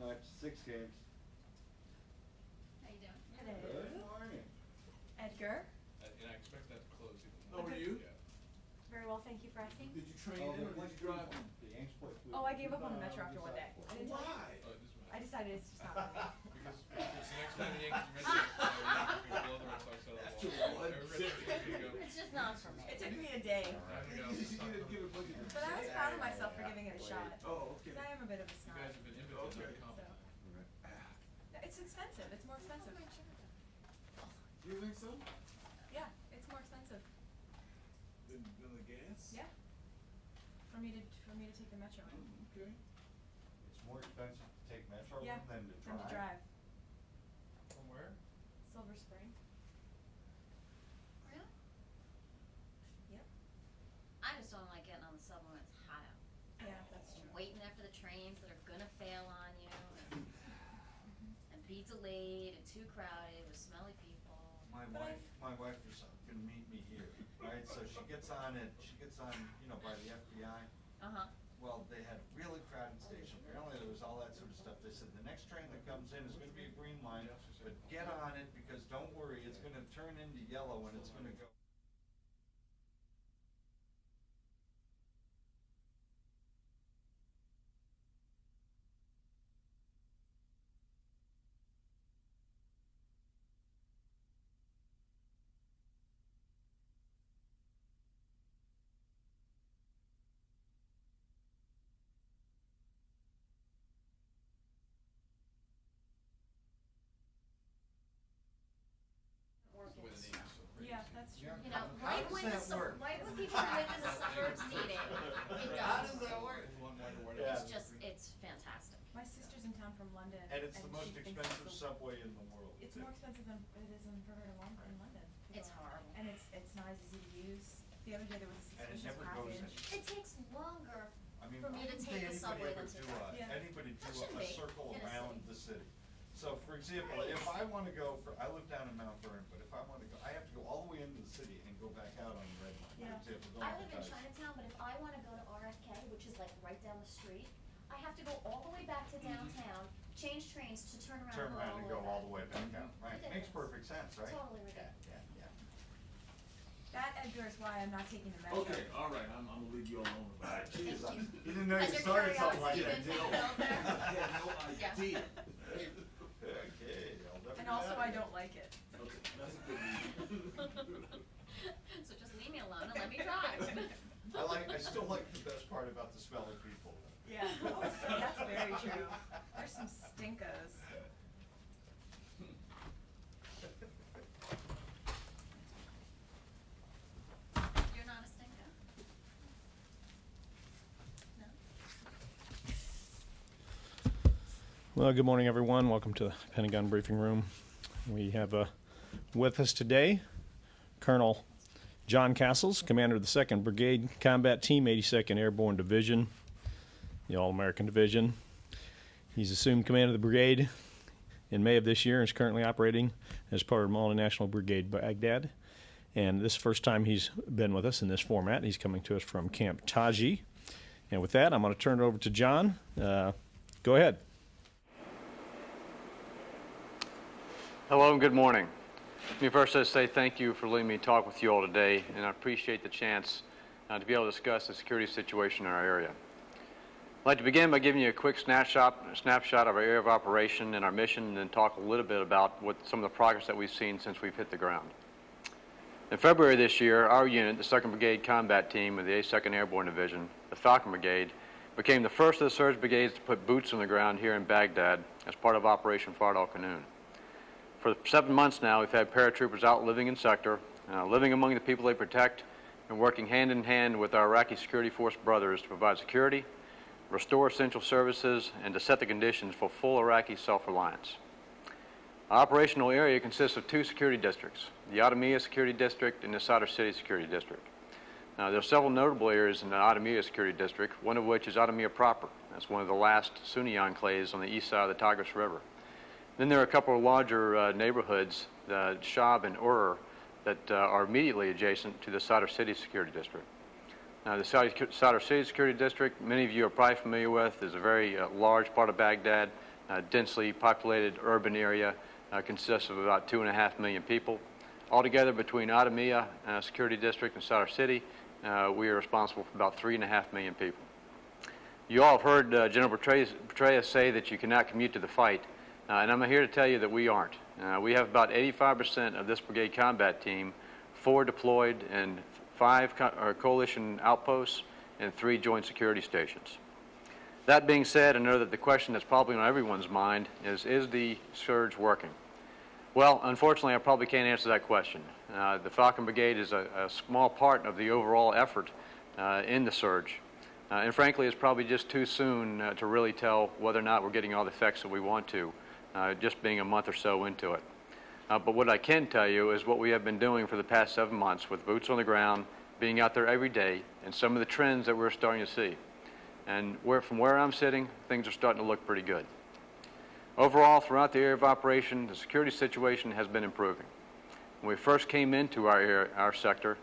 much. 6 games. How you doing? Hello. Good morning. Edgar. And I expect that to close even Oh, were you? Yeah. Very well, thank you for asking. Did you train Oh, in or did you drive? the Yanks play food. Oh, I gave up on the Metro after one day. I didn't tell you. Why? Oh, this one. I decided it's just not for me. Because the next time the Yankees are missing, you're blow the Red Sox out of the water. It's just not for me. It took me a day. But I was proud of myself for giving it a shot. Oh, okay. Because I am a bit of a You snob. guys have been intimate, Okay. not competent. It's expensive. It's more expensive. You think so? Yeah, it's more expensive. Than the gas? Yeah. For me to take the Metro in. Okay. It's more expensive to take Metro Yeah, than to than drive. to drive. From where? Silver Spring. Really? Yep. I just don't like getting on the subway when it's hot out. Yeah, that's true. Waiting there for the trains that are gonna fail on you and be delayed and too crowded with smelly people. My wife is gonna meet me here, right? So she gets on, you know, by the FBI. Uh-huh. Well, they had really crowded station. Apparently there was all that sort of stuff. They said the next train that comes in is gonna be a green line, but get on it because don't worry, it's gonna turn into yellow and it's gonna go. That's the way the Yankees so crazy. Yeah, that's true. You know, How does that work? right when people are making the suburbs need it, it How does. does that work? Yeah. It's just, it's fantastic. My sister's in town from London. And it's the most she thinks expensive it's subway in the world. It's more expensive than it is in London. It's horrible. And it's not as easy to use. The other day there was a And it suspicious never goes package. in. It takes longer I mean, for me to why take would the subway anybody than to ever drive. Yeah. Anybody That do shouldn't a be circle in a around city. the city? So for example, if I wanna go I live down in Mount Vernon, but if I wanna go, I have to go all the way into the city and go back out on the red line, Yeah. for example, I going live to in Taji. Chinatown, but if I wanna go to RFK, which is like right down the street, I have to go all the way back to downtown, change trains to turn around Turn and around and go all the way back out, Mhm. right? Makes Ridiculous. perfect sense, right? Totally ridiculous. Yeah. That, Edgar, is why I'm not taking the Metro. Okay, all right, I'm gonna leave you alone about it. Jeez, Thank you. you didn't know Has you your started something like curiosity that, been did you? fulfilled there? I had no Yeah. idea. Okay, I'll never And do also that I again. don't like it. Okay, that's a good reason. So just leave me alone and let me drive. I still like the best part about the smelly people. Yeah, oh, that's very true. There's some stinkos. You're not a stinker? No? Well, good morning, everyone. Welcome to the Pentagon briefing room. We have with us today Colonel John Castles, commander of the 2nd Brigade Combat Team, 82nd Airborne Division, the All-American Division. He's assumed command of the brigade in May of this year and is currently operating as part of Multinational Brigade Baghdad. And this is the first time he's been with us in this format. He's coming to us from Camp Taji. And with that, I'm going to turn it over to John. Go ahead. Hello and good morning. Let me first just say thank you for letting me talk with you all today, and I appreciate the chance to be able to discuss the security situation in our area. I'd like to begin by giving you a quick snapshot of our area of operation and our mission, and then talk a little bit about what some of the progress that we've seen since we've hit the ground. In February this year, our unit, the 2nd Brigade Combat Team of the 82nd Airborne Division, the Falcon Brigade, became the first of the surge brigades to put boots on the ground here in Baghdad as part of Operation Iraqi. For 7 months now, we've had paratroopers out living in sector, living among the people they protect, and working hand in hand with our Iraqi security force brothers to provide security, restore essential services, and to set the conditions for full Iraqi self-reliance. Our operational area consists of 2 security districts, the Adamiyah Security District and the Sadr City Security District. Now, there are several notable areas in the Adamiyah Security District, one of which is Adamiyah proper. That's one of the last Sunni enclaves on the east side of the Tigris River. Then there are a couple of larger neighborhoods, Shab and Ur, that are immediately adjacent to the Sadr City Security District. Now, the Sadr City Security District, many of you are probably familiar with, is a very large part of Baghdad. densely populated urban area, consists of about 2.5 million people. Altogether, between Adamia Security District and Sadr City, we are responsible for about 3.5 million people. You all have heard General Petraeus say that you cannot commute to the fight, and I'm here to tell you that we aren't. We have about 85% of this brigade combat team forward deployed in 5 coalition outposts and 3 joint security stations. That being said, I know that the question that's probably on everyone's mind is the surge working? Well, unfortunately, I probably can't answer that question. The Falcon Brigade is a small part of the overall effort in the surge. And frankly, it's probably just too soon to really tell whether or not we're getting all the effects that we want to, just being a month or so into it. But what I can tell you is what we have been doing for the past 7 months with boots on the ground, being out there every day, and some of the trends that we're starting to see. And from where I'm sitting, things are starting to look pretty good. Overall, throughout the area of operation, the security situation has been improving. When we first came into our sector,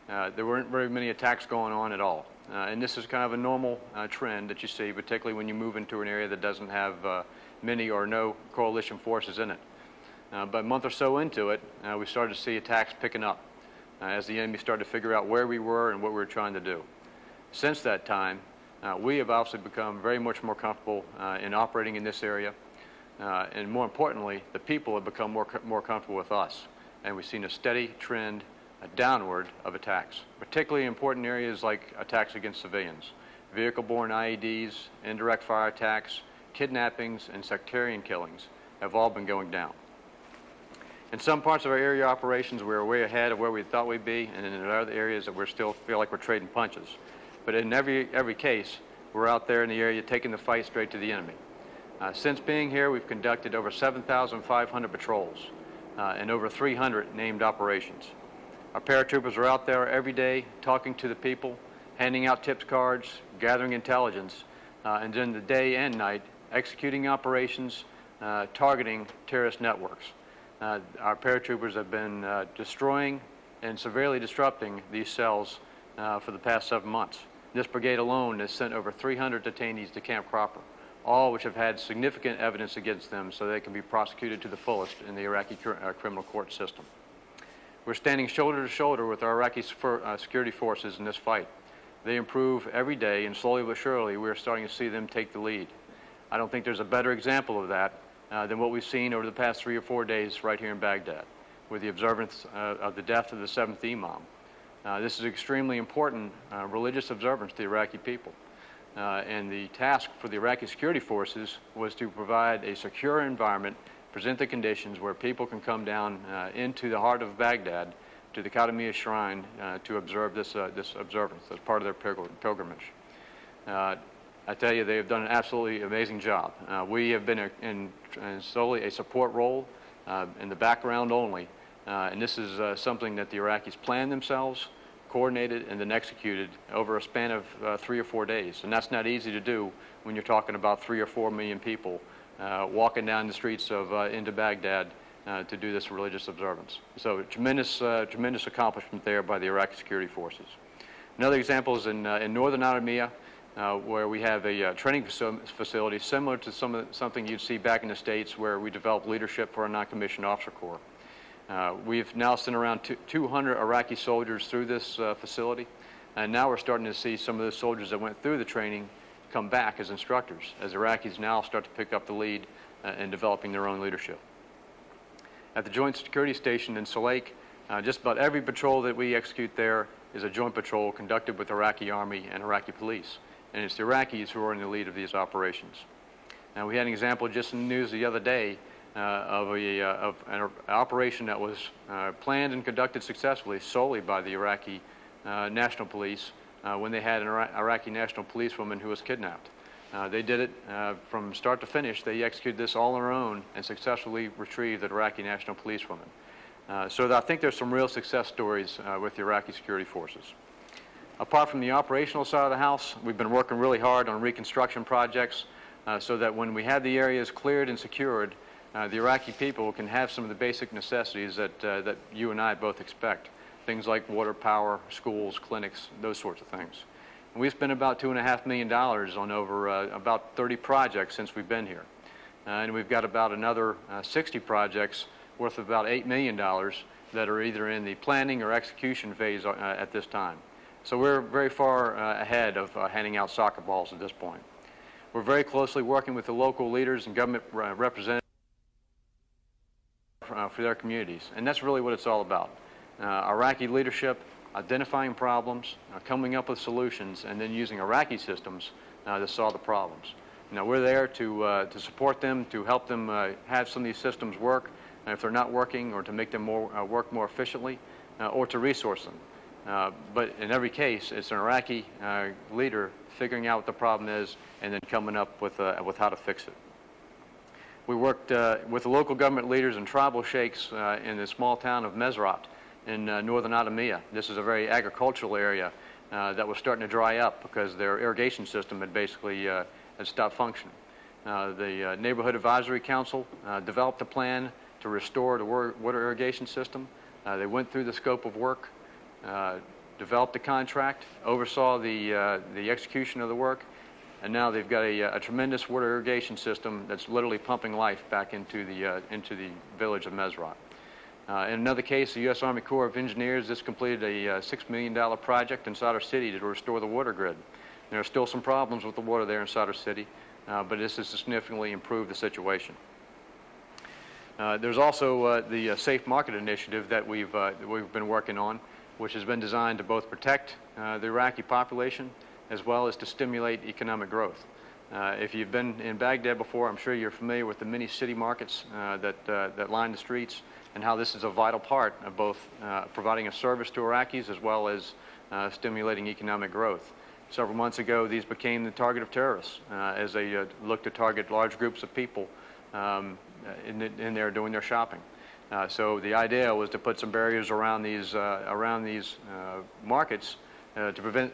there weren't very many attacks going on at all. And this is kind of a normal trend that you see, particularly when you move into an area that doesn't have many or no coalition forces in it. But a month or so into it, we started to see attacks picking up as the enemy started to figure out where we were and what we were trying to do. Since that time, we have obviously become very much more comfortable in operating in this area. And more importantly, the people have become more comfortable with us. And we've seen a steady trend downward of attacks, particularly in important areas like attacks against civilians. Vehicle-borne IEDs, indirect fire attacks, kidnappings, and sectarian killings have all been going down. In some parts of our area operations, we're way ahead of where we thought we'd be, and in other areas that we still feel like we're trading punches. But in every case, we're out there in the area taking the fight straight to the enemy. Since being here, we've conducted over 7,500 patrols and over 300 named operations. Our paratroopers are out there every day talking to the people, handing out tips cards, gathering intelligence, and during the day and night, executing operations, targeting terrorist networks. Our paratroopers have been destroying and severely disrupting these cells for the past 7 months. This brigade alone has sent over 300 detainees to Camp Cropper, all which have had significant evidence against them so they can be prosecuted to the fullest in the Iraqi criminal court system. We're standing shoulder to shoulder with our Iraqi security forces in this fight. They improve every day, and slowly but surely we're starting to see them take the lead. I don't think there's a better example of that than what we've seen over the past 3 or 4 days right here in Baghdad with the observance of the death of the 7th Imam. This is extremely important religious observance to the Iraqi people. And the task for the Iraqi security forces was to provide a secure environment, present the conditions where people can come down into the heart of Baghdad to the Qadamiyya shrine to observe this observance as part of their pilgrimage. I tell you, they have done an absolutely amazing job. We have been in solely a support role in the background only, and this is something that the Iraqis planned themselves, coordinated, and then executed over a span of 3 or 4 days. And that's not easy to do when you're talking about 3 or 4 million people walking down the streets of into Baghdad to do this religious observance. So tremendous accomplishment there by the Iraqi security forces. Another example is in northern Adamia, where we have a training facility similar to something you'd see back in the States, where we develop leadership for our non-commissioned officer corps. We've now sent around 200 Iraqi soldiers through this facility, and now we're starting to see some of those soldiers that went through the training come back as instructors, as Iraqis now start to pick up the lead in developing their own leadership. At the Joint Security Station in Salake, just about every patrol that we execute there is a joint patrol conducted with Iraqi Army and Iraqi police, and it's the Iraqis who are in the lead of these operations. Now, we had an example just in the news the other day of an operation that was planned and conducted successfully solely by the Iraqi National Police when they had an Iraqi national policewoman who was kidnapped. They did it from start to finish. They executed this all on their own and successfully retrieved the Iraqi national policewoman. So I think there's some real success stories with the Iraqi security forces. Apart from the operational side of the house, we've been working really hard on reconstruction projects so that when we have the areas cleared and secured, the Iraqi people can have some of the basic necessities that you and I both expect. Things like water, power, schools, clinics, those sorts of things. And we've spent about $2.5 million on over about 30 projects since we've been here. and we've got about another 60 projects worth about $8 million that are either in the planning or execution phase at this time. So we're very far ahead of handing out soccer balls at this point. We're very closely working with the local leaders and government representatives for their communities, and that's really what it's all about. Iraqi leadership, identifying problems, coming up with solutions, and then using Iraqi systems to solve the problems. Now, we're there to support them, to help them have some of these systems work, and if they're not working, or to make them work more efficiently, or to resource them. But in every case, it's an Iraqi leader figuring out what the problem is and then coming up with how to fix it. We worked with the local government leaders and tribal sheikhs in the small town of Mesrat in northern Adamiyah. This is a very agricultural area that was starting to dry up because their irrigation system had basically had stopped functioning. The Neighborhood Advisory Council developed a plan to restore the water irrigation system. They went through the scope of work, developed a contract, oversaw the execution of the work, and now they've got a tremendous water irrigation system that's literally pumping life back into the village of Mesrat. In another case, the U.S. Army Corps of Engineers just completed a $6 million project in Sadr City to restore the water grid. There are still some problems with the water there in Sadr City, but this has significantly improved the situation. There's also the Safe Market Initiative that we've been working on, which has been designed to both protect the Iraqi population as well as to stimulate economic growth. If you've been in Baghdad before, I'm sure you're familiar with the many city markets that line the streets, and how this is a vital part of both providing a service to Iraqis as well as stimulating economic growth. Several months ago, these became the target of terrorists as they looked to target large groups of people in there doing their shopping. So the idea was to put some barriers around these markets to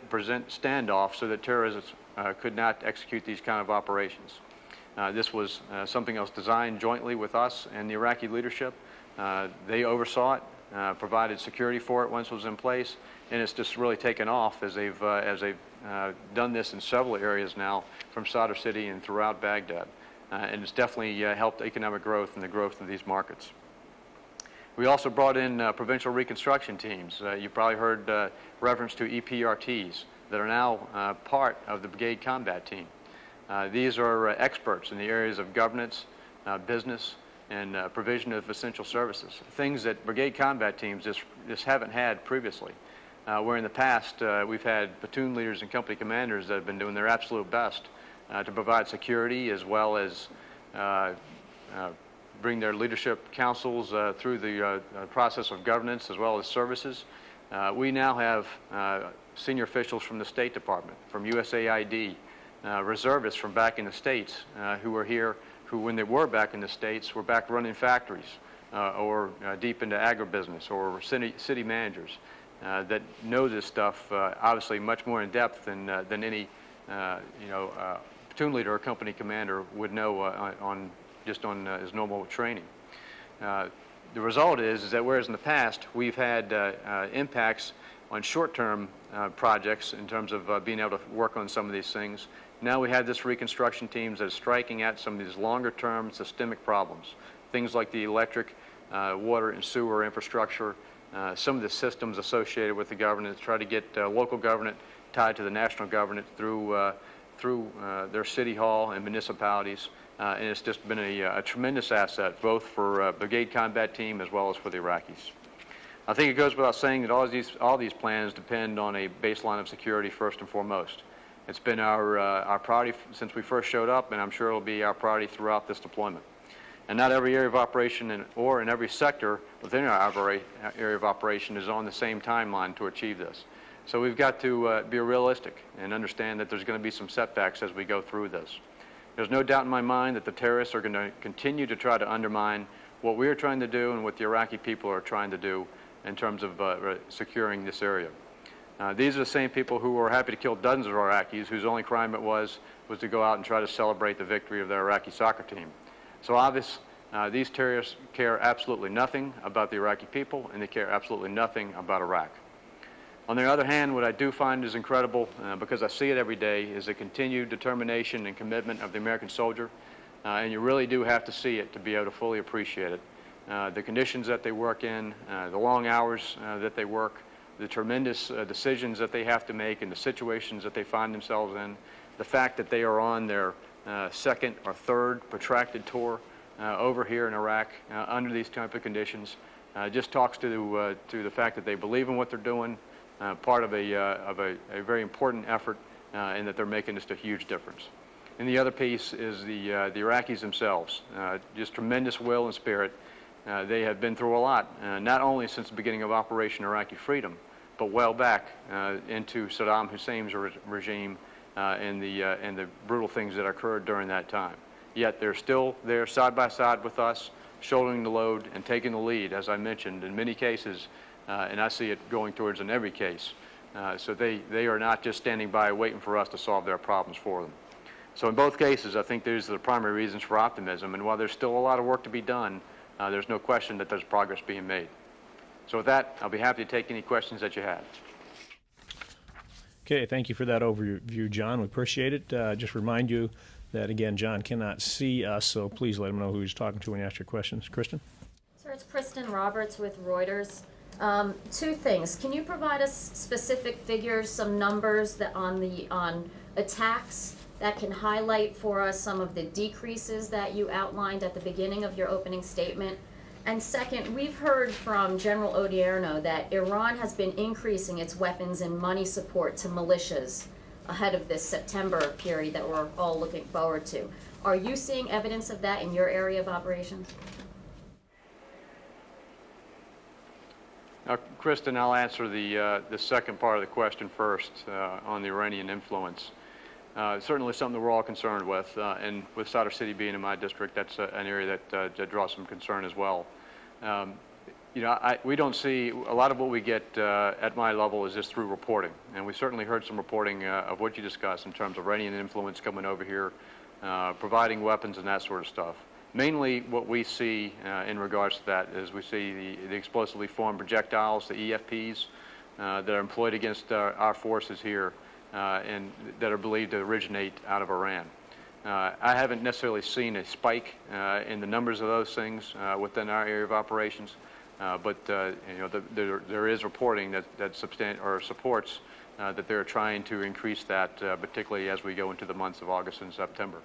prevent standoffs so that terrorists could not execute these kind of operations. This was something that was designed jointly with us and the Iraqi leadership. They oversaw it, provided security for it once it was in place, and it's just really taken off as they've done this in several areas now from Sadr City and throughout Baghdad. And it's definitely helped economic growth and the growth of these markets. We also brought in provincial reconstruction teams. You probably heard reference to EPRTs that are now part of the Brigade Combat Team. These are experts in the areas of governance, business, and provision of essential services, things that Brigade Combat Teams just haven't had previously. Where in the past we've had platoon leaders and company commanders that have been doing their absolute best to provide security as well as bring their leadership councils through the process of governance as well as services. We now have senior officials from the State Department, from USAID, reservists from back in the States who are here, who when they were back in the States were back running factories or deep into agribusiness, or city managers that know this stuff obviously much more in depth than any platoon leader or company commander would know on his normal training. The result is that whereas in the past we've had impacts on short-term projects in terms of being able to work on some of these things, now we have this reconstruction teams that are striking at some of these longer-term systemic problems, things like the electric, water, and sewer infrastructure, some of the systems associated with the government, to try to get local government tied to the national government through their city hall and municipalities. And it's just been a tremendous asset, both for Brigade Combat Team as well as for the Iraqis. I think it goes without saying that all these plans depend on a baseline of security first and foremost. It's been our priority since we first showed up, and I'm sure it'll be our priority throughout this deployment. And not every area of operation or in every sector within our area of operation is on the same timeline to achieve this. So we've got to be realistic and understand that there's going to be some setbacks as we go through this. There's no doubt in my mind that the terrorists are going to continue to try to undermine what we're trying to do and what the Iraqi people are trying to do in terms of securing this area. These are the same people who were happy to kill dozens of Iraqis whose only crime it was to go out and try to celebrate the victory of their Iraqi soccer team. So obviously, these terrorists care absolutely nothing about the Iraqi people, and they care absolutely nothing about Iraq. On the other hand, what I do find is incredible, because I see it every day, is the continued determination and commitment of the American soldier. and you really do have to see it to be able to fully appreciate it. The conditions that they work in, the long hours that they work, the tremendous decisions that they have to make and the situations that they find themselves in, the fact that they are on their second or third protracted tour over here in Iraq under these type of conditions, just talks to the fact that they believe in what they're doing, part of a very important effort, and that they're making just a huge difference. And the other piece is the Iraqis themselves, just tremendous will and spirit. They have been through a lot, not only since the beginning of Operation Iraqi Freedom, but well back into Saddam Hussein's regime and the brutal things that occurred during that time. Yet they're still there side by side with us, shouldering the load and taking the lead, as I mentioned, in many cases, and I see it going towards in every case. So they are not just standing by waiting for us to solve their problems for them. So in both cases, I think these are the primary reasons for optimism, and while there's still a lot of work to be done, there's no question that there's progress being made. So with that, I'll be happy to take any questions that you have. Okay, thank you for that overview, John. We appreciate it. Just remind you that, again, John cannot see us, so please let him know who he's talking to when you ask your questions. Kristen? Sir, it's Kristen Roberts with Reuters. Two things. Can you provide us specific figures, some numbers that on attacks that can highlight for us some of the decreases that you outlined at the beginning of your opening statement? And second, we've heard from General Odierno that Iran has been increasing its weapons and money support to militias ahead of this September period that we're all looking forward to. Are you seeing evidence of that in your area of operations? Kristen, I'll answer the second part of the question first on the Iranian influence. Certainly something that we're all concerned with, and with Sadr City being in my district, that's an area that draws some concern as well. You know, we don't see, a lot of what we get at my level is just through reporting, and we certainly heard some reporting of what you discussed in terms of Iranian influence coming over here, providing weapons and that sort of stuff. Mainly what we see in regards to that is we see the explosively formed projectiles, the EFPs, that are employed against our forces here, and that are believed to originate out of Iran. I haven't necessarily seen a spike in the numbers of those things within our area of operations, but you know, there is reporting that supports that they're trying to increase that, particularly as we go into the months of August and September.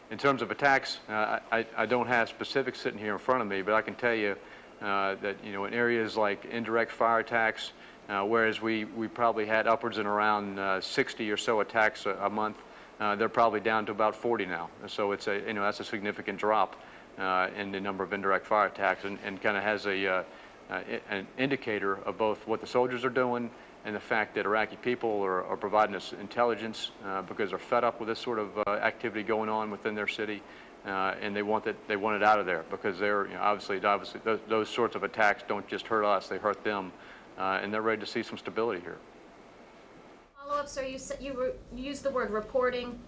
In terms of attacks, I don't have specifics sitting here in front of me, but I can tell you that, you know, in areas like indirect fire attacks, whereas we probably had upwards and around 60 or so attacks a month, they're probably down to about 40 now. So it's a, you know, that's a significant drop in the number of indirect fire attacks, and kind of has an indicator of both what the soldiers are doing and the fact that Iraqi people are providing us intelligence because they're fed up with this sort of activity going on within their city, and they want it out of there, because they're, you know, obviously those sorts of attacks don't just hurt us, they hurt them, and they're ready to see some stability here. Follow-up, sir, you used the word reporting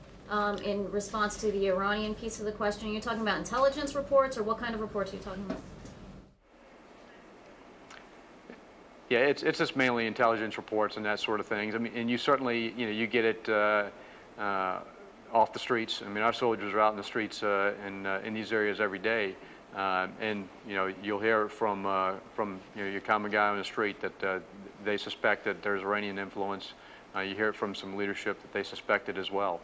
in response to the Iranian piece of the question. Are you talking about intelligence reports, or what kind of reports are you talking about? Yeah, it's just mainly intelligence reports and that sort of things. I mean, and you certainly, you know, you get it off the streets. I mean, our soldiers are out in the streets in these areas every day, and you know, you'll hear it from you know, your common guy on the street that they suspect that there's Iranian influence. You hear it from some leadership that they suspect it as well.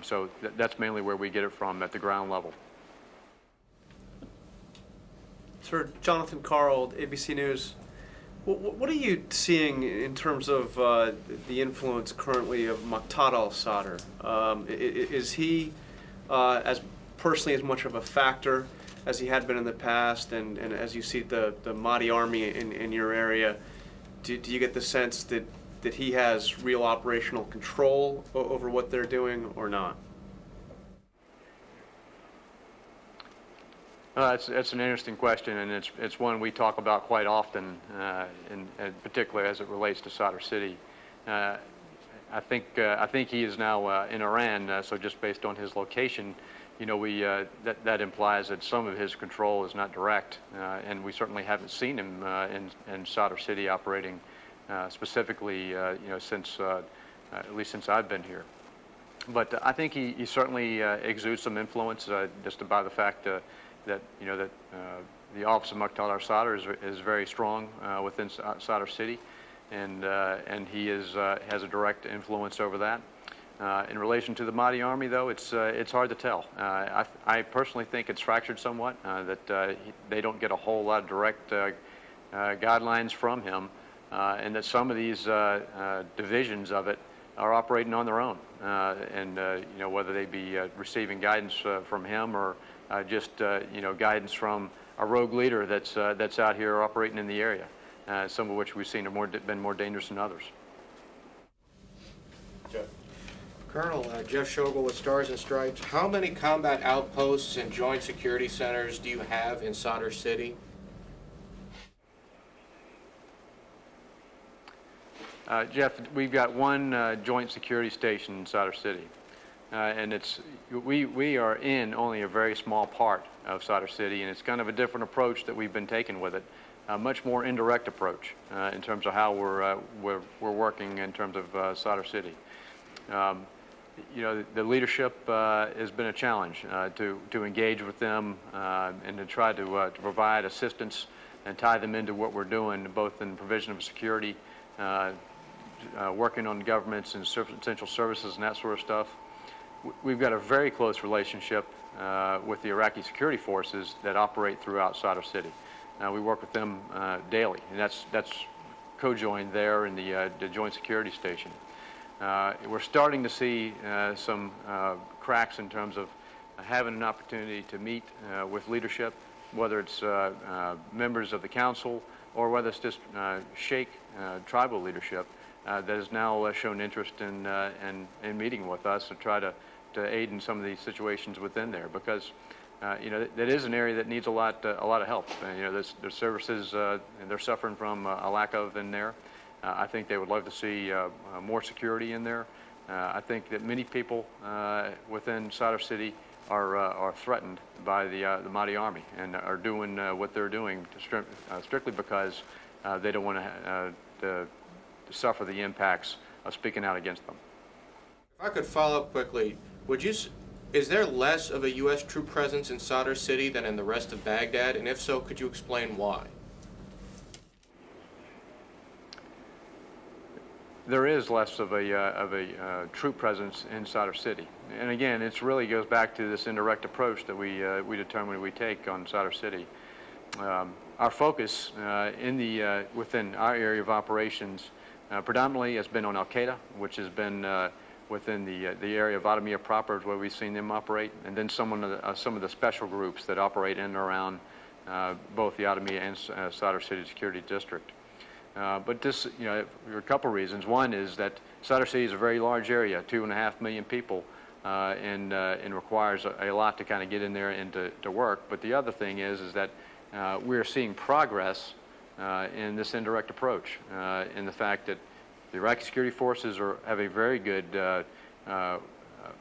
So that's mainly where we get it from at the ground level. Sir, Jonathan Carl, ABC News. What are you seeing in terms of the influence currently of Muqtada al-Sadr? Is he as personally as much of a factor as he had been in the past, and as you see the Mahdi army in your area, do you get the sense that he has real operational control over what they're doing, or not? It's an interesting question, and it's one we talk about quite often, in particular as it relates to Sadr City. I think he is now in Iran, so just based on his location, you know, that implies that some of his control is not direct, and we certainly haven't seen him in Sadr City operating specifically, you know, since at least since I've been here. But I think he certainly exudes some influence just by the fact that the office of Muqtada al-Sadr is very strong within Sadr City, and he has a direct influence over that. In relation to the Mahdi Army, though, it's hard to tell. I personally think it's fractured somewhat, that they don't get a whole lot of direct guidelines from him, and that some of these divisions of it are operating on their own, and whether they be receiving guidance from him or just guidance from a rogue leader that's out here operating in the area, some of which we've seen have been more dangerous than others. Jeff. Colonel, Jeff Shogel with Stars and Stripes. How many combat outposts and joint security centers do you have in Sadr City? Jeff, we've got one joint security station in Sadr City, and we are in only a very small part of Sadr City, and it's kind of a different approach that we've been taking with it, a much more indirect approach in terms of how we're working in terms of Sadr City. The leadership has been a challenge to engage with them and to try to provide assistance and tie them into what we're doing, both in provision of security, working on governments and essential services and that sort of stuff. We've got a very close relationship with the Iraqi security forces that operate throughout Sadr City. We work with them daily, and that's co-joined there in the Joint Security Station. We're starting to see some cracks in terms of having an opportunity to meet with leadership, whether it's members of the council or whether it's just Sheikh tribal leadership that has now shown interest in meeting with us to try to aid in some of these situations within there, because that is an area that needs a lot of help. Their services they're suffering from a lack of in there. I think they would love to see more security in there. I think that many people within Sadr City are threatened by the Mahdi Army and are doing what they're doing strictly because they don't want to suffer the impacts of speaking out against them. If I could follow up quickly, is there less of a U.S. troop presence in Sadr City than in the rest of Baghdad? And if so, could you explain why? There is less of a troop presence in Sadr City, and again, it really goes back to this indirect approach that we determined we take on Sadr City. Our focus within our area of operations predominantly has been on Al-Qaeda, which has been within the area of Adamiyah proper, is where we've seen them operate, and then some of the special groups that operate in and around both the Adamiyah and Sadr City Security District. But this, there are a couple of reasons. One is that Sadr City is a very large area, 2.5 million people, and requires a lot to kind of get in there and to work. But the other thing is that we're seeing progress in this indirect approach, in the fact that the Iraqi security forces have a very good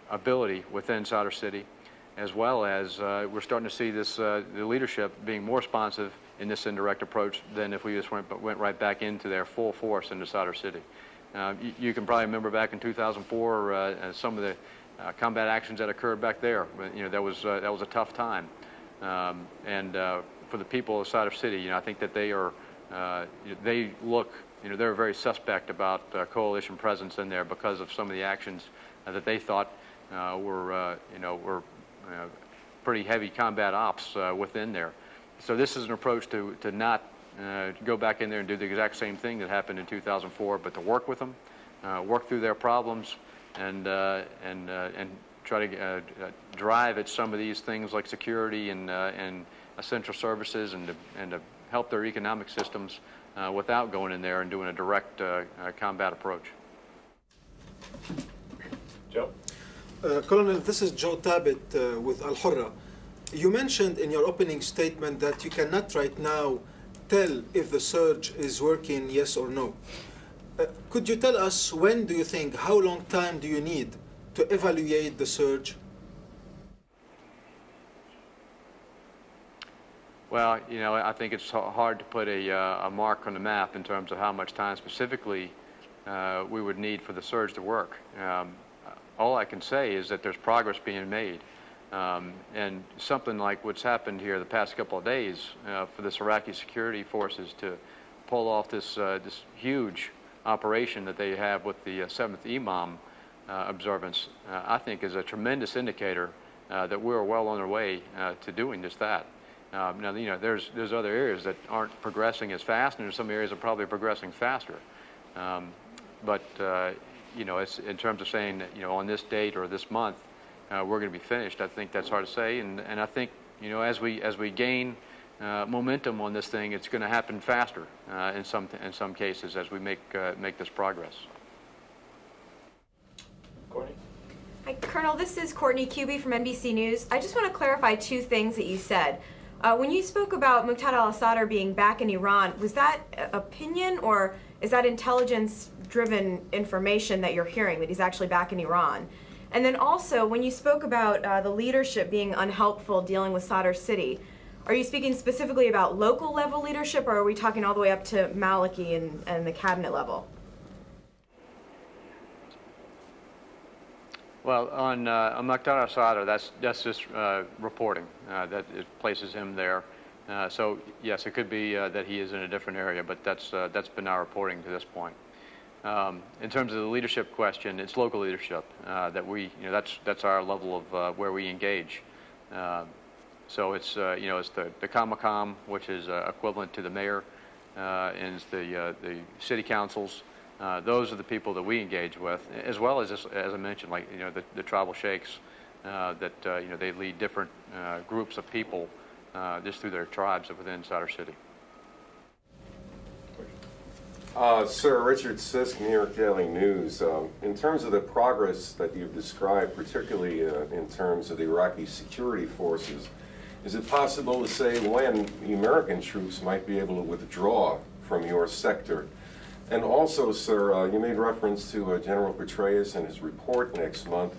ability within Sadr City, as well as we're starting to see the leadership being more responsive in this indirect approach than if we just went right back into their full force into Sadr City. You can probably remember back in 2004 some of the combat actions that occurred back there. That was a tough time, and for the people of Sadr City, I think that they're very suspect about coalition presence in there because of some of the actions that they thought were pretty heavy combat ops within there. So this is an approach to not go back in there and do the exact same thing that happened in 2004, but to work with them, work through their problems, and try to drive at some of these things like security and essential services, and to help their economic systems without going in there and doing a direct combat approach. Joe? Colonel, this is Joe Tabit with Al Hurra. You mentioned in your opening statement that you cannot right now tell if the surge is working, yes or no. Could you tell us when do you think, how long time do you need to evaluate the surge? Well, I think it's hard to put a mark on the map in terms of how much time specifically we would need for the surge to work. all I can say is that there's progress being made. And something like what's happened here the past couple of days for this Iraqi security forces to pull off this huge operation that they have with the 7th Imam observance, I think is a tremendous indicator that we're well on our way to doing just that. Now, there's other areas that aren't progressing as fast, and there's some areas that are probably progressing faster. But it's in terms of saying that, on this date or this month, we're going to be finished. I think that's hard to say, and I think, as we gain momentum on this thing, it's going to happen faster in some cases as we make this progress. Courtney? Hi, Colonel, this is Courtney Cuby from NBC News. I just want to clarify two things that you said. When you spoke about Muqtada al-Sadr being back in Iran, was that opinion or is that intelligence-driven information that you're hearing, that he's actually back in Iran? And then also, when you spoke about the leadership being unhelpful dealing with Sadr City, are you speaking specifically about local level leadership, or are we talking all the way up to Maliki and the cabinet level? Well, on Muqtada al-Sadr, that's just reporting that it places him there. So yes, it could be that he is in a different area, but that's been our reporting to this point. In terms of the leadership question, it's local leadership that we, that's our level of where we engage. So it's it's the Kamakam, which is equivalent to the mayor, and it's the city councils. Those are the people that we engage with, as well as I mentioned, like the tribal sheikhs that they lead different groups of people just through their tribes within Sadr City. Sir, Richard Sisk, New York Daily News. In terms of the progress that you've described, particularly in terms of the Iraqi security forces, is it possible to say when the American troops might be able to withdraw from your sector? And also, sir, you made reference to General Petraeus and his report next month.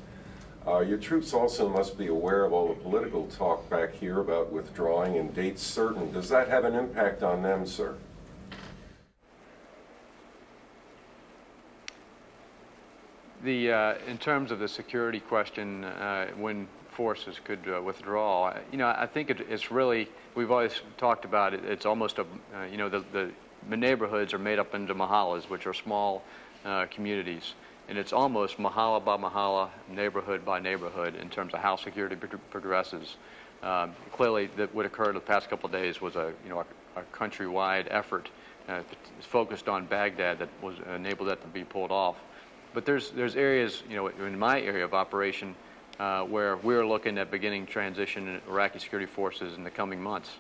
Your troops also must be aware of all the political talk back here about withdrawing and dates certain. Does that have an impact on them, sir? In terms of the security question, when forces could withdraw, I think it's really, we've always talked about it, it's almost a, the neighborhoods are made up into mahallas, which are small communities. And it's almost mahalla by mahalla, neighborhood by neighborhood in terms of how security progresses. Clearly, what occurred the past couple of days was a countrywide effort focused on Baghdad that was enabled that to be pulled off. But there's areas, in my area of operation where we're looking at beginning transition in Iraqi security forces in the coming months.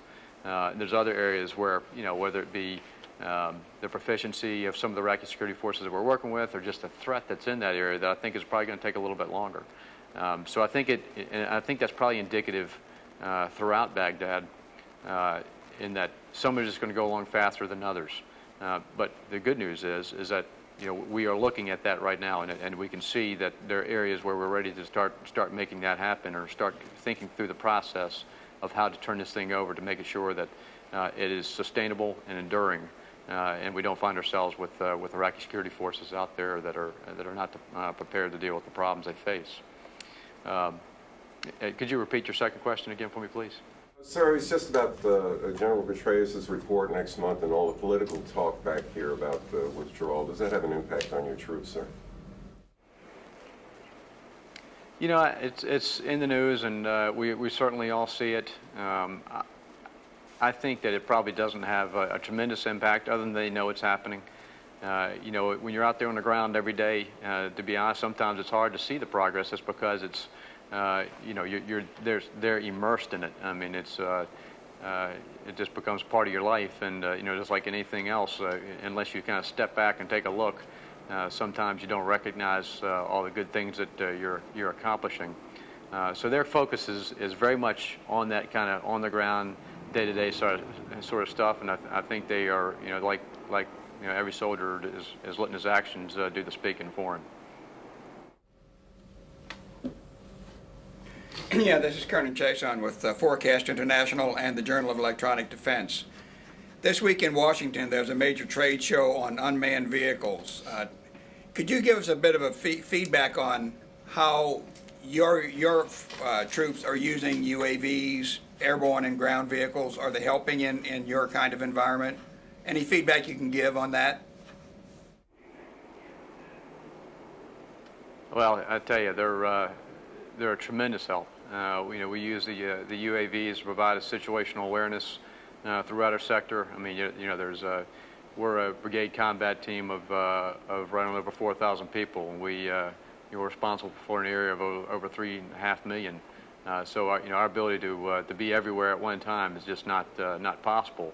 There's other areas where, whether it be the proficiency of some of the Iraqi security forces that we're working with, or just the threat that's in that area that I think is probably going to take a little bit longer. So I think I think that's probably indicative throughout Baghdad in that some are just going to go along faster than others. But the good news is that we are looking at that right now, and we can see that there are areas where we're ready to start making that happen, or start thinking through the process of how to turn this thing over to make it sure that it is sustainable and enduring. And we don't find ourselves with Iraqi security forces out there that are not prepared to deal with the problems they face. Could you repeat your second question again for me, please? Sir, it's just about General Petraeus' report next month and all the political talk back here about withdrawal. Does that have an impact on your troops, sir? It's in the news, and we certainly all see it. I think that it probably doesn't have a tremendous impact, other than they know it's happening. When you're out there on the ground every day, to be honest, sometimes it's hard to see the progress. It's because it's, they're immersed in it. I mean, it just becomes part of your life, and just like anything else, unless you kind of step back and take a look, sometimes you don't recognize all the good things that you're accomplishing. So their focus is very much on that kind of on the ground, day-to-day sort of stuff, and I think they are, like every soldier is letting his actions do the speaking for him. Yeah, this is Colonel Chason with Forecast International and the Journal of Electronic Defense. This week in Washington, there's a major trade show on unmanned vehicles. Could you give us a bit of a feedback on how your troops are using UAVs, airborne and ground vehicles? Are they helping in your kind of environment? Any feedback you can give on that? Well, I tell you, they're a tremendous help. We use the UAVs to provide a situational awareness throughout our sector. I mean, we're a Brigade Combat Team of right on over 4,000 people, and we're responsible for an area of over 3.5 million. So our ability to be everywhere at one time is just not possible.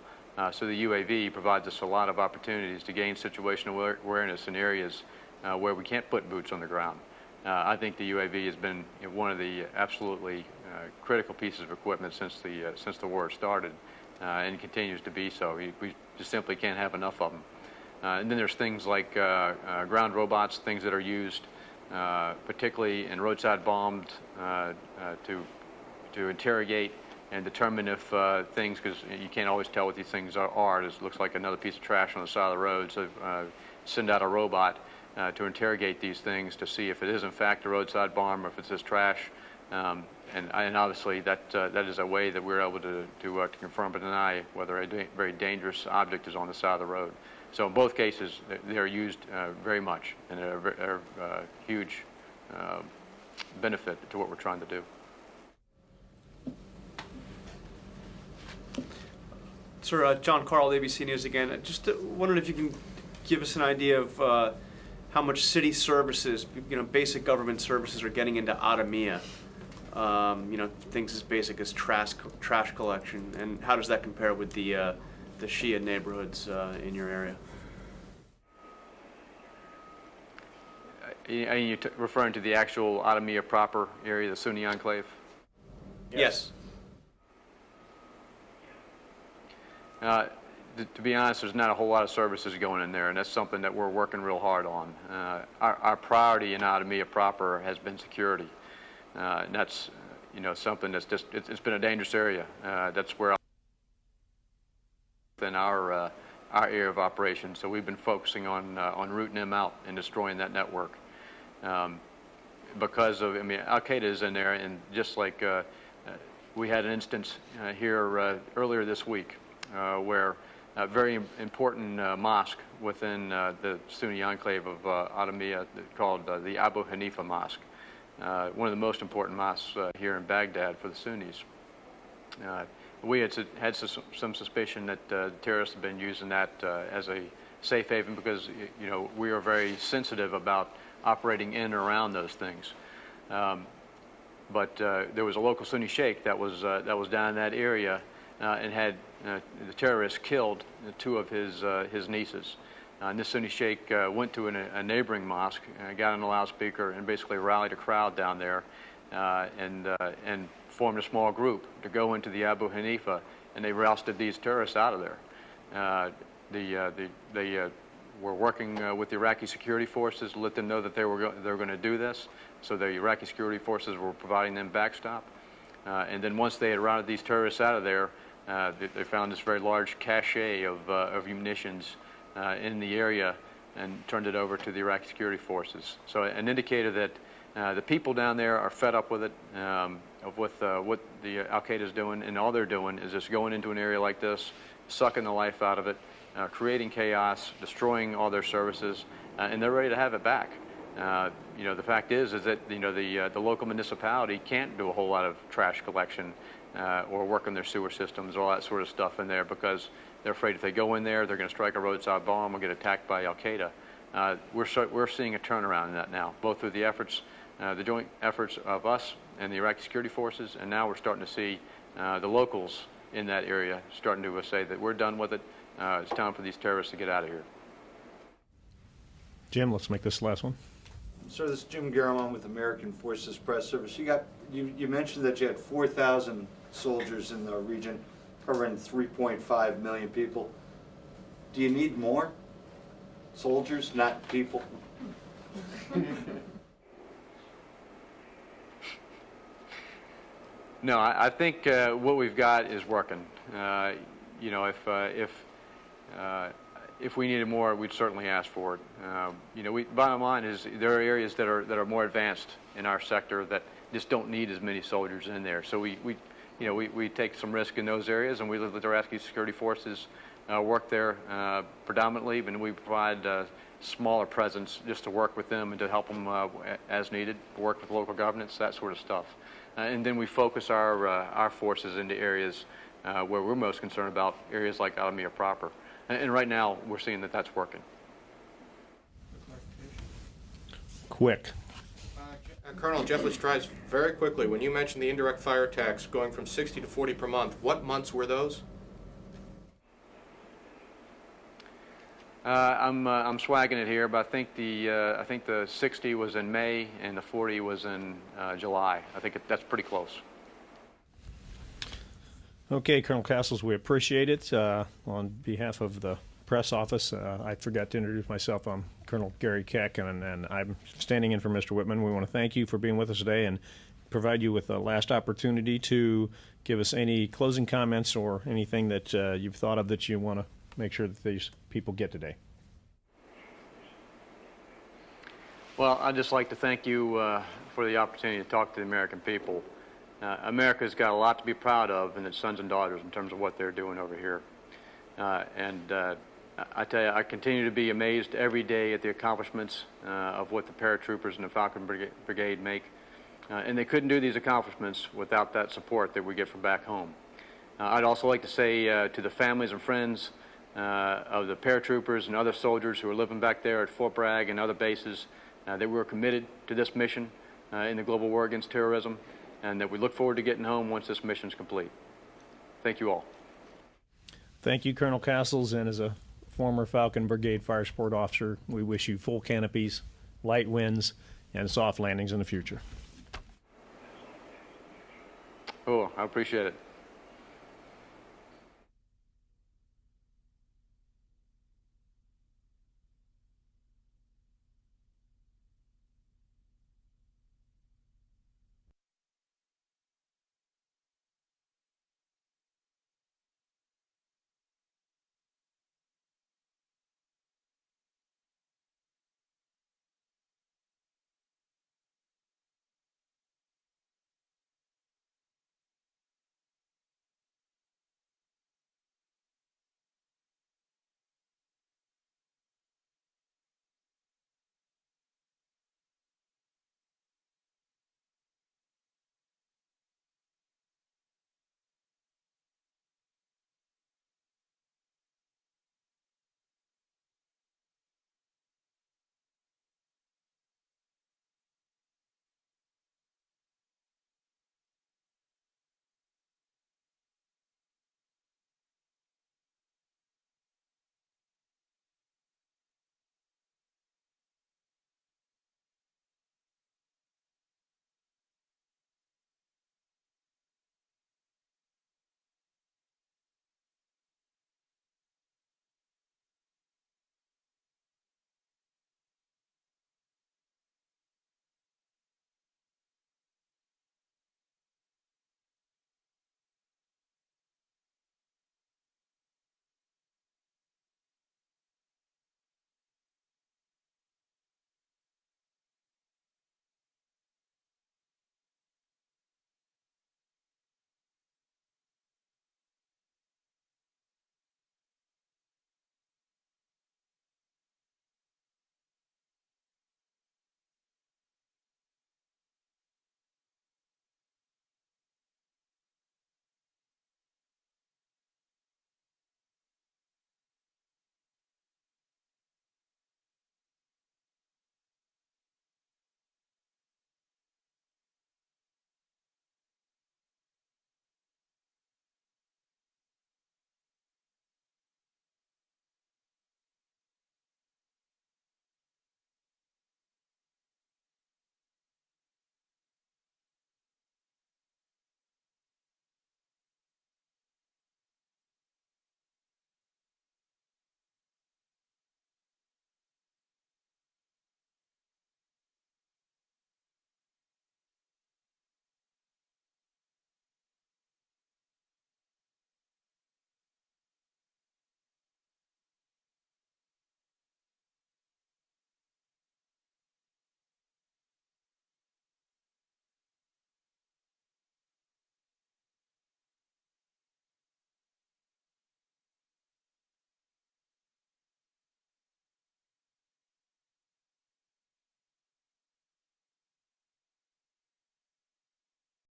So the UAV provides us a lot of opportunities to gain situational awareness in areas where we can't put boots on the ground. I think the UAV has been one of the absolutely critical pieces of equipment since the war started, and continues to be so. We just simply can't have enough of them. And then there's things like ground robots, things that are used particularly in roadside bombs to interrogate and determine if things, because you can't always tell what these things are. It looks like another piece of trash on the side of the road, so send out a robot to interrogate these things to see if it is in fact a roadside bomb or if it's just trash. And obviously that is a way that we're able to confirm or deny whether a very dangerous object is on the side of the road. So in both cases, they are used very much, and they're a huge benefit to what we're trying to do. Sir, John Carl, ABC News again. Just wondered if you can give us an idea of how much city services, basic government services, are getting into Adamiyah. Things as basic as trash collection, and how does that compare with the Shia neighborhoods in your area? Are you referring to the actual Adamiyah proper area, the Sunni enclave? Yes. To be honest, there's not a whole lot of services going in there, and that's something that we're working real hard on. Our priority in Adamiyah proper has been security. And that's, something that's just, it's been a dangerous area. That's where in our area of operation. So we've been focusing on rooting them out and destroying that network. Because of, Al-Qaeda is in there, and just like we had an instance here earlier this week where a very important mosque within the Sunni enclave of Adamiyah called the Abu Hanifa Mosque. One of the most important mosques here in Baghdad for the Sunnis. We had some suspicion that terrorists have been using that as a safe haven because, we are very sensitive about operating in and around those things. But there was a local Sunni sheikh that was down in that area and had the terrorists killed two of his nieces. And this Sunni sheikh went to a neighboring mosque, got on a loudspeaker, and basically rallied a crowd down there, and formed a small group to go into the Abu Hanifa, and they rousted these terrorists out of there. They were working with the Iraqi security forces to let them know that they were going to do this. So the Iraqi security forces were providing them backstop. And then once they had routed these terrorists out of there, they found this very large cache of munitions in the area and turned it over to the Iraqi security forces. So an indicator that the people down there are fed up with it, of what the Al-Qaeda is doing, and all they're doing is just going into an area like this, sucking the life out of it, creating chaos, destroying all their services, and they're ready to have it back. The fact is that the local municipality can't do a whole lot of trash collection or work on their sewer systems, all that sort of stuff in there, because they're afraid if they go in there, they're going to strike a roadside bomb or get attacked by Al-Qaeda. We're seeing a turnaround in that now, both through the efforts, the joint efforts of us and the Iraqi security forces, and now we're starting to see the locals in that area starting to say that we're done with it. It's time for these terrorists to get out of here. Jim, let's make this the last one. Sir, this is Jim Garamond with American Forces Press Service. You mentioned that you had 4,000 soldiers in the region, covering 3.5 million people. Do you need more soldiers, not people? No, I think if we needed more, we'd certainly ask for it. Bottom line is there are areas that are more advanced in our sector that just don't need as many soldiers in there. So we take some risk in those areas, and we let the rescue security forces work there predominantly, and we provide smaller presence just to work with them and to help them as needed, work with local governments, that sort of stuff. And then we focus our forces into areas where we're most concerned about, areas like Alameda proper. And right now, we're seeing that that's working. Quick. Colonel Jeff Lestrade, very quickly, when you mentioned the indirect fire attacks going from 60 to 40 per month, what months were those? I'm swagging it here, but I think the 60 was in May and the 40 was in July. I think that's pretty close. Okay, Colonel Castles, we appreciate it. On behalf of the press office, I forgot to introduce myself. I'm Colonel Gary Keck, and I'm standing in for Mr. Whitman. We want to thank you for being with us today and provide you with a last opportunity to give us any closing comments or anything that you've thought of that you want to make sure that these people get today. Well, I'd just like to thank you for the opportunity to talk to the American people. America's got a lot to be proud of in its sons and daughters in terms of what they're doing over here. I tell you, I continue to be amazed every day at the accomplishments of what the paratroopers and the Falcon Brigade make. And they couldn't do these accomplishments without that support that we get from back home. I'd also like to say to the families and friends of the paratroopers and other soldiers who are living back there at Fort Bragg and other bases that we're committed to this mission in the global war against terrorism, and that we look forward to getting home once this mission is complete. Thank you all. Thank you, Colonel Castles, and as a former Falcon Brigade Fire Support Officer, we wish you full canopies, light winds, and soft landings in the future. Oh, I appreciate it.